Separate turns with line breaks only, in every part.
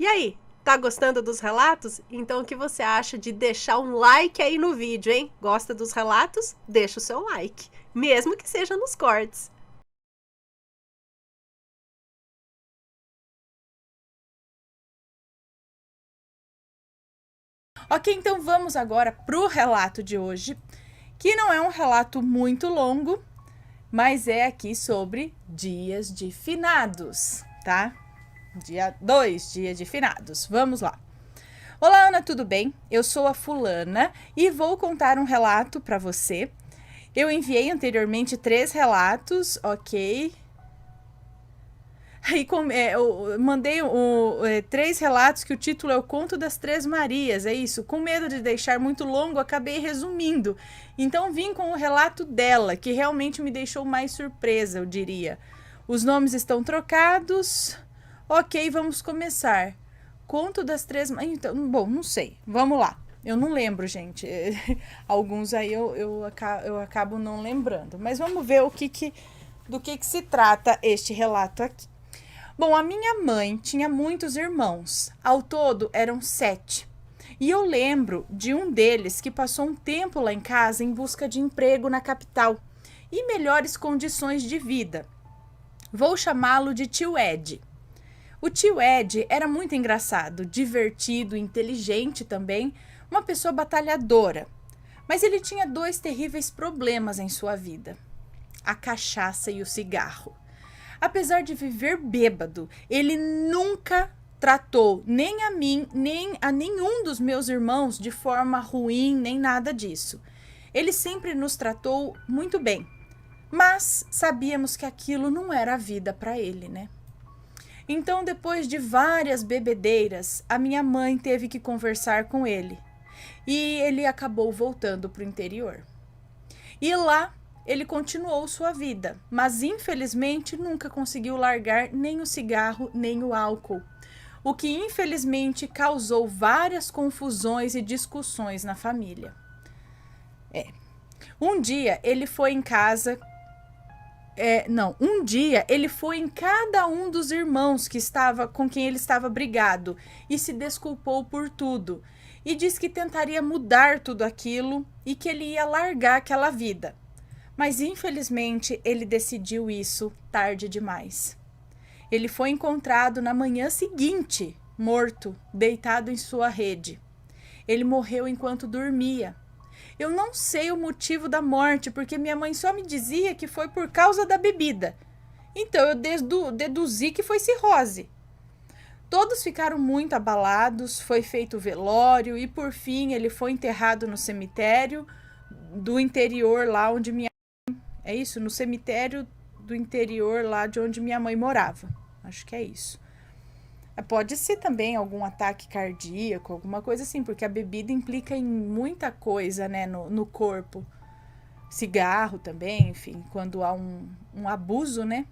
E aí, tá gostando dos relatos? Então o que você acha de deixar um like aí no vídeo, hein? Gosta dos relatos? Deixa o seu like, mesmo que seja nos cortes.
Ok, então vamos agora para o relato de hoje, que não é um relato muito longo, mas é aqui sobre dias de finados, tá? Dia 2, dia de finados. Vamos lá. Olá, Ana, tudo bem? Eu sou a fulana e vou contar um relato para você. Eu enviei anteriormente 3 relatos, ok? Aí eu mandei 3 relatos que o título é O Conto das Três Marias, é isso. Com medo de deixar muito longo, acabei resumindo. Então vim com o relato dela, que realmente me deixou mais surpresa, eu diria. Os nomes estão trocados. Ok, vamos começar. Conto das Três Marias. Então, bom, não sei. Vamos lá. Eu não lembro, gente. Alguns aí eu acabo não lembrando. Mas vamos ver do que se trata este relato aqui. Bom, a minha mãe tinha muitos irmãos, ao todo eram 7. E eu lembro de um deles que passou um tempo lá em casa em busca de emprego na capital e melhores condições de vida. Vou chamá-lo de tio Ed. O tio Ed era muito engraçado, divertido, inteligente também, uma pessoa batalhadora. Mas ele tinha 2 terríveis problemas em sua vida: a cachaça e o cigarro. Apesar de viver bêbado, ele nunca tratou nem a mim, nem a nenhum dos meus irmãos de forma ruim, nem nada disso. Ele sempre nos tratou muito bem, mas sabíamos que aquilo não era a vida para ele, né? Então, depois de várias bebedeiras, a minha mãe teve que conversar com ele e ele acabou voltando para o interior. E lá ele continuou sua vida, mas infelizmente nunca conseguiu largar nem o cigarro nem o álcool, o que infelizmente causou várias confusões e discussões na família. Um dia ele foi em casa. Um dia ele foi em cada um dos irmãos com quem ele estava brigado e se desculpou por tudo. E disse que tentaria mudar tudo aquilo e que ele ia largar aquela vida. Mas infelizmente ele decidiu isso tarde demais. Ele foi encontrado na manhã seguinte, morto, deitado em sua rede. Ele morreu enquanto dormia. Eu não sei o motivo da morte, porque minha mãe só me dizia que foi por causa da bebida. Então eu deduzi que foi cirrose. Todos ficaram muito abalados, foi feito o velório e por fim ele foi enterrado no cemitério do interior lá onde no cemitério do interior lá de onde minha mãe morava. Acho que é isso. Pode ser também algum ataque cardíaco, alguma coisa assim, porque a bebida implica em muita coisa, né, no corpo. Cigarro também, enfim, quando há um abuso, né?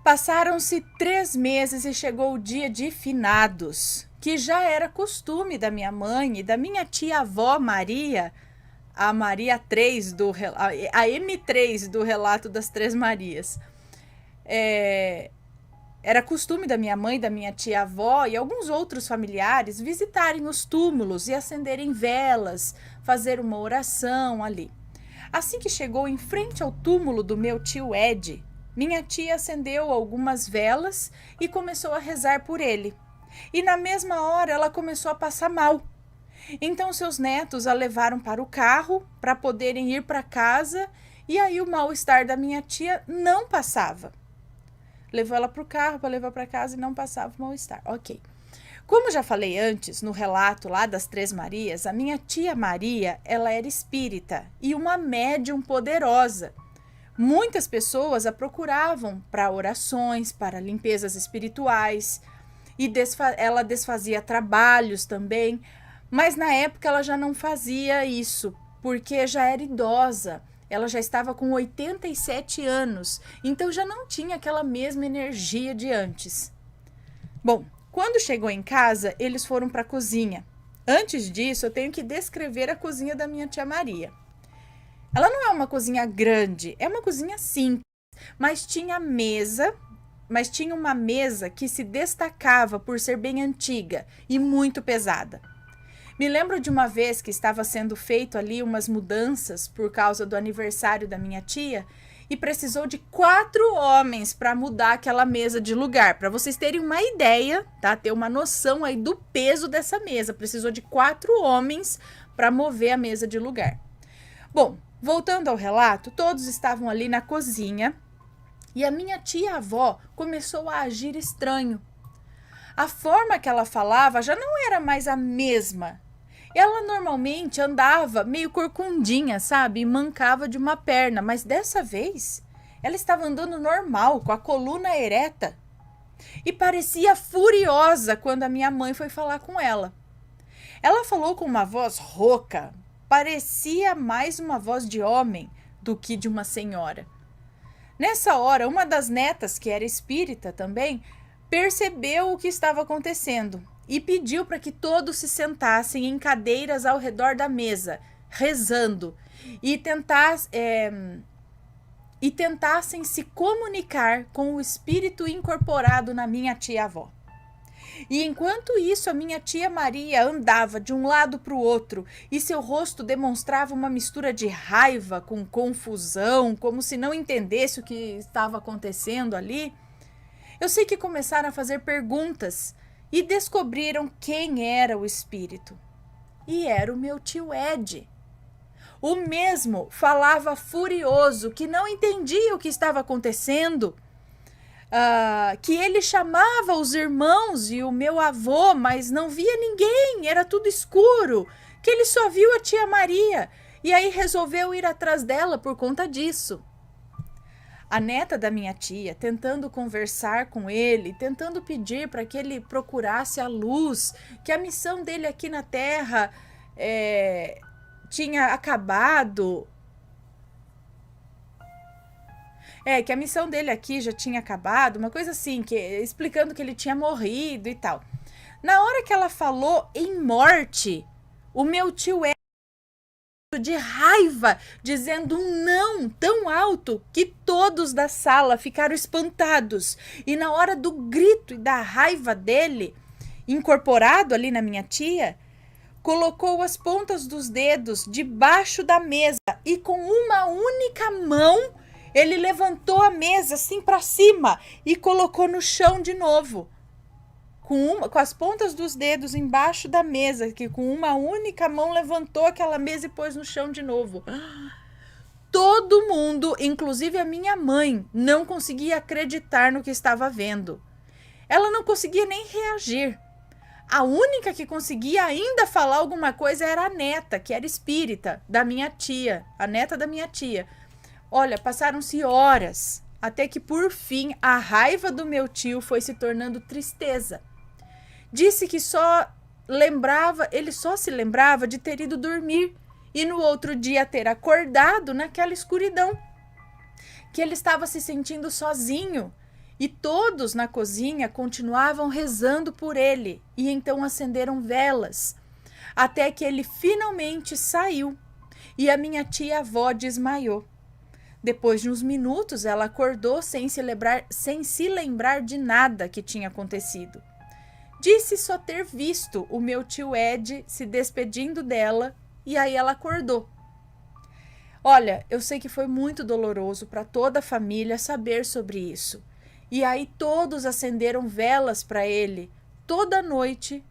Passaram-se 3 meses e chegou o dia de finados, que já era costume da minha mãe e da minha tia-avó Maria, a Maria 3 a M3 do relato das Três Marias. Era costume da minha mãe, da minha tia-avó e alguns outros familiares visitarem os túmulos e acenderem velas, fazer uma oração ali. Assim que chegou em frente ao túmulo do meu tio Ed, minha tia acendeu algumas velas e começou a rezar por ele. E na mesma hora ela começou a passar mal. Então seus netos a levaram para o carro para poderem ir para casa e aí o mal-estar da minha tia não passava. Levou ela para o carro para levar para casa e não passava o mal-estar. Ok. Como já falei antes, no relato lá das Três Marias, a minha tia Maria, ela era espírita e uma médium poderosa. Muitas pessoas a procuravam para orações, para limpezas espirituais e ela desfazia trabalhos também, mas na época ela já não fazia isso, porque já era idosa. Ela já estava com 87 anos, então já não tinha aquela mesma energia de antes. Bom, quando chegou em casa, eles foram para a cozinha. Antes disso, eu tenho que descrever a cozinha da minha tia Maria. Ela não é uma cozinha grande, é uma cozinha simples, mas tinha mesa mas tinha uma mesa que se destacava por ser bem antiga e muito pesada. Me lembro de uma vez que estava sendo feito ali umas mudanças por causa do aniversário da minha tia e precisou de 4 homens para mudar aquela mesa de lugar. Para vocês terem uma ideia, tá? Ter uma noção aí do peso dessa mesa. Precisou de 4 homens para mover a mesa de lugar. Bom, voltando ao relato, todos estavam ali na cozinha e a minha tia-avó começou a agir estranho. A forma que ela falava já não era mais a mesma. Ela normalmente andava meio corcundinha, sabe? E mancava de uma perna, mas dessa vez ela estava andando normal, com a coluna ereta. E parecia furiosa quando a minha mãe foi falar com ela. Ela falou com uma voz rouca, parecia mais uma voz de homem do que de uma senhora. Nessa hora, uma das netas, que era espírita também, percebeu o que estava acontecendo e pediu para que todos se sentassem em cadeiras ao redor da mesa, rezando, e tentassem se comunicar com o espírito incorporado na minha tia-avó. E enquanto isso, a minha tia Maria andava de um lado para o outro e seu rosto demonstrava uma mistura de raiva com confusão, como se não entendesse o que estava acontecendo ali. Eu sei que começaram a fazer perguntas e descobriram quem era o espírito. E era o meu tio Ed. O mesmo falava furioso, que não entendia o que estava acontecendo, que ele chamava os irmãos e o meu avô, mas não via ninguém, era tudo escuro, que ele só viu a tia Maria e aí resolveu ir atrás dela por conta disso. A neta da minha tia, tentando conversar com ele, tentando pedir para que ele procurasse a luz, que a missão dele aqui na Terra tinha acabado. Que a missão dele aqui já tinha acabado, uma coisa assim, explicando que ele tinha morrido e tal. Na hora que ela falou em morte, o meu tio de raiva, dizendo um não tão alto que todos da sala ficaram espantados. E na hora do grito e da raiva dele, incorporado ali na minha tia, colocou as pontas dos dedos debaixo da mesa e com uma única mão ele levantou a mesa assim para cima e colocou no chão de novo. Com as pontas dos dedos embaixo da mesa, que com uma única mão levantou aquela mesa e pôs no chão de novo. Todo mundo, inclusive a minha mãe, não conseguia acreditar no que estava vendo. Ela não conseguia nem reagir. A única que conseguia ainda falar alguma coisa era a neta, que era espírita, da minha tia, a neta da minha tia. Olha, passaram-se horas, até que por fim a raiva do meu tio foi se tornando tristeza. Disse que ele só se lembrava de ter ido dormir e no outro dia ter acordado naquela escuridão, que ele estava se sentindo sozinho e todos na cozinha continuavam rezando por ele e então acenderam velas, até que ele finalmente saiu e a minha tia-avó desmaiou. Depois de uns minutos, ela acordou sem se lembrar de nada que tinha acontecido. Disse só ter visto o meu tio Ed se despedindo dela e aí ela acordou. Olha, eu sei que foi muito doloroso para toda a família saber sobre isso. E aí todos acenderam velas para ele toda noite.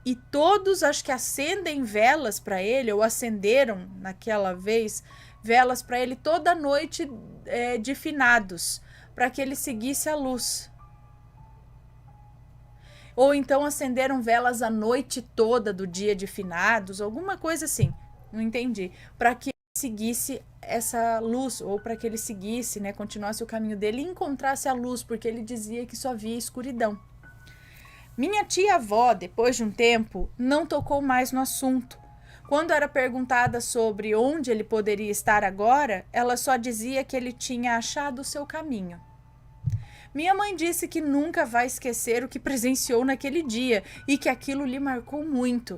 E todos acho que acendem velas para ele, ou acenderam naquela vez velas para ele toda noite de finados, para que ele seguisse a luz. Ou então acenderam velas a noite toda do dia de finados, alguma coisa assim, não entendi, para que ele seguisse essa luz, ou para que ele seguisse, continuasse o caminho dele e encontrasse a luz, porque ele dizia que só via escuridão. Minha tia-avó, depois de um tempo, não tocou mais no assunto. Quando era perguntada sobre onde ele poderia estar agora, ela só dizia que ele tinha achado o seu caminho. Minha mãe disse que nunca vai esquecer o que presenciou naquele dia e que aquilo lhe marcou muito.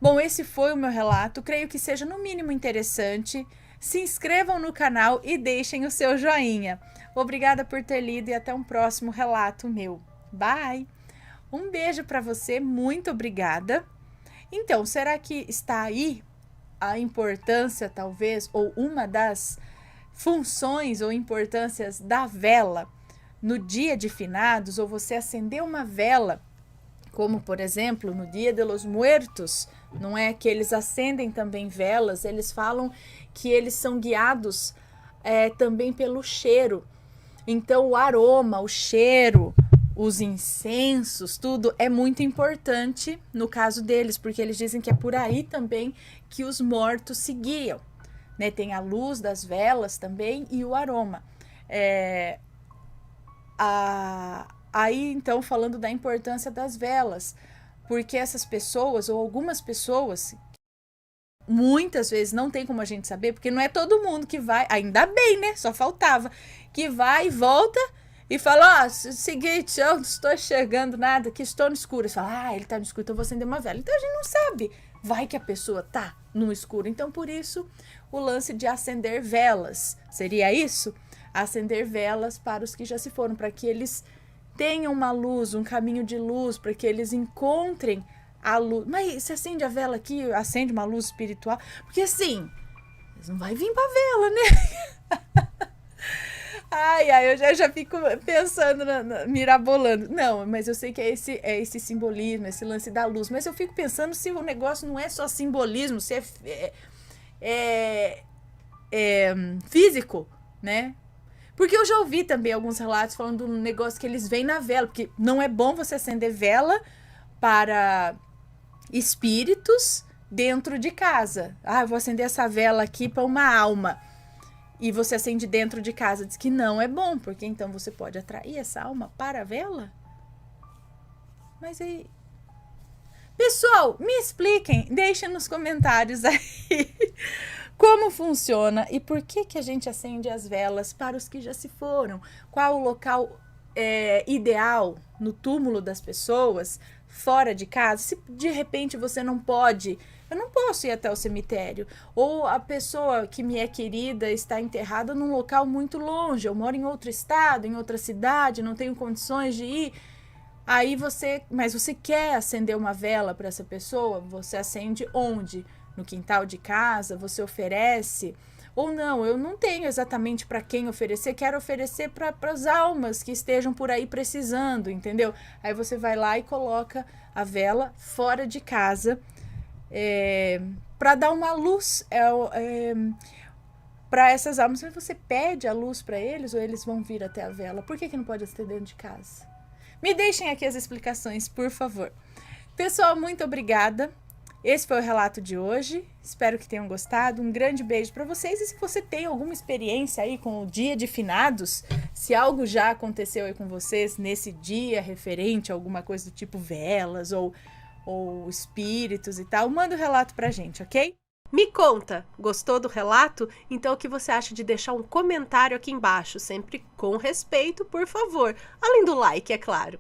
Bom, esse foi o meu relato. Creio que seja no mínimo interessante. se inscrevam no canal e deixem o seu joinha. Obrigada por ter lido e até um próximo relato meu. Bye! Um beijo para você, muito obrigada. Então, será que está aí a importância, talvez, ou uma das funções ou importâncias da vela no dia de finados, ou você acender uma vela, como, por exemplo, no Dia de los Muertos, não é que eles acendem também velas, eles falam que eles são guiados também pelo cheiro. Então, o aroma, o cheiro, os incensos, tudo é muito importante no caso deles, porque eles dizem que é por aí também que os mortos se guiam, né? Tem a luz das velas também e o aroma. Aí, então, falando da importância das velas, porque essas pessoas, ou algumas pessoas, muitas vezes não tem como a gente saber, porque não é todo mundo que vai, ainda bem, né? Só faltava, que vai e volta e fala, seguinte, eu não estou enxergando nada, que estou no escuro. Você fala, ele está no escuro, então eu vou acender uma vela. Então a gente não sabe, vai que a pessoa tá no escuro. Então por isso o lance de acender velas, seria isso? Acender velas para os que já se foram, para que eles tenham uma luz, um caminho de luz, para que eles encontrem a luz. Mas você acende a vela aqui, acende uma luz espiritual, porque assim, eles não vai vir pra vela, né? Eu já fico pensando, mirabolando. Não, mas eu sei que é esse simbolismo, esse lance da luz. Mas eu fico pensando se o negócio não é só simbolismo, se é físico, né? Porque eu já ouvi também alguns relatos falando do negócio que eles veem na vela, porque não é bom você acender vela para espíritos dentro de casa. Eu vou acender essa vela aqui para uma alma. E você acende dentro de casa. Diz que não é bom, porque então você pode atrair essa alma para a vela? Mas aí... Pessoal, me expliquem, deixem nos comentários aí como funciona e por que a gente acende as velas para os que já se foram. Qual o local ideal no túmulo das pessoas, fora de casa? Se de repente você não pode... Eu não posso ir até o cemitério. Ou a pessoa que me é querida está enterrada num local muito longe. Eu moro em outro estado, em outra cidade, não tenho condições de ir. Mas você quer acender uma vela para essa pessoa? Você acende onde? No quintal de casa? Você oferece? Ou não, eu não tenho exatamente para quem oferecer, quero oferecer para as almas que estejam por aí precisando, entendeu? Aí você vai lá e coloca a vela fora de casa, para dar uma luz para essas almas. Mas você pede a luz para eles ou eles vão vir até a vela? Por que não pode acender dentro de casa? Me deixem aqui as explicações, por favor. Pessoal, muito obrigada. Esse foi o relato de hoje. Espero que tenham gostado. Um grande beijo para vocês. E se você tem alguma experiência aí com o dia de finados, se algo já aconteceu aí com vocês nesse dia referente a alguma coisa do tipo velas ou espíritos e tal, manda o relato pra gente, ok?
Me conta, gostou do relato? Então o que você acha de deixar um comentário aqui embaixo, sempre com respeito, por favor, além do like, é claro.